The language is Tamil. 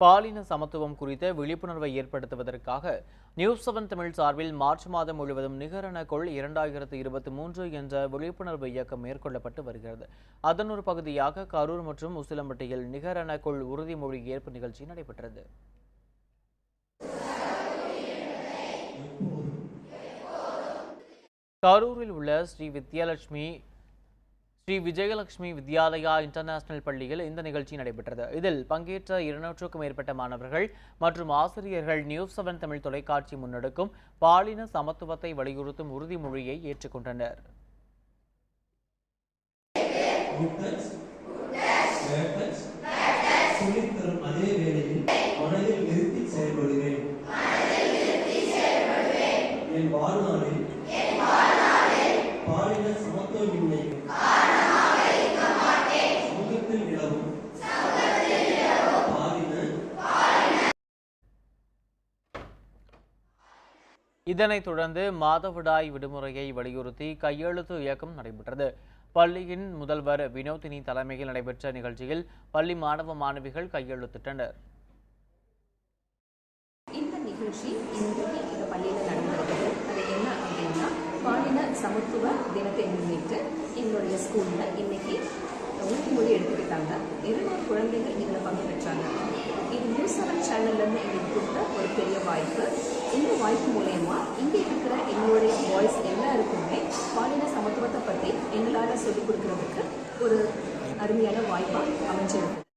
பாலின சமத்துவம் குறித்த விழிப்புணர்வை ஏற்படுத்துவதற்காக நியூஸ் 7 தமிழ் சார்பில் மார்ச் மாதம் முழுவதும் நிகரென கொள் 2023 என்ற விழிப்புணர்வு இயக்கம் மேற்கொள்ளப்பட்டு வருகிறது. அதன் ஒரு பகுதியாக கரூர் மற்றும் உசிலம்பட்டியில் நிகரென கொள் உறுதிமொழி ஏற்பு நிகழ்ச்சி நடைபெற்றது. கரூரில் உள்ள ஸ்ரீ விஜயலட்சுமி வித்யாலயா இன்டர்நேஷனல் பள்ளியில் இந்த நிகழ்ச்சி நடைபெற்றது. இதில் பங்கேற்ற 200க்கும் மேற்பட்ட மாணவர்கள் மற்றும் ஆசிரியர்கள் நியூஸ் 7 தமிழ் தொலைக்காட்சி முன்னெடுக்கும் பாலின சமத்துவத்தை வலியுறுத்தும் உறுதிமொழியை ஏற்றுக்கொண்டனர். இதனைத் தொடர்ந்து மாதவிடாய் விடுமுறையை வலியுறுத்தி கையெழுத்து இயக்கம் நடைபெற்றது. பள்ளியின் முதல்வர் வினோதினி தலைமையில் நடைபெற்ற நிகழ்ச்சியில் பள்ளி மாணவ மாணவிகள் கையெழுத்திட்டனர். இந்த நிகழ்ச்சி இந்த பள்ளியில் நடந்திருக்கிறது. அது என்ன அப்படின்னா, பாலின சமத்துவ தினத்தை முன்னிட்டு எங்களுடைய ஸ்கூல்ல இன்னைக்கு உறுதிமொழி எடுத்துக்கிட்டாங்க. 200 குழந்தைகள் இதில் பங்கு பெற்றாங்க. இது நியூஸ் 7 சேனல்லேருந்து எங்களுக்கு கொடுத்த ஒரு பெரிய வாய்ப்பு. இந்த வாய்ப்பு மூலயமா இங்கே இருக்கிற எங்களுடைய பாய்ஸ் எல்லாருக்குமே பாலின சமத்துவத்தை பற்றி எங்களால் சொல்லிக் கொடுக்கறதுக்கு ஒரு அருமையான வாய்ப்பாக அமைஞ்சிருக்கு.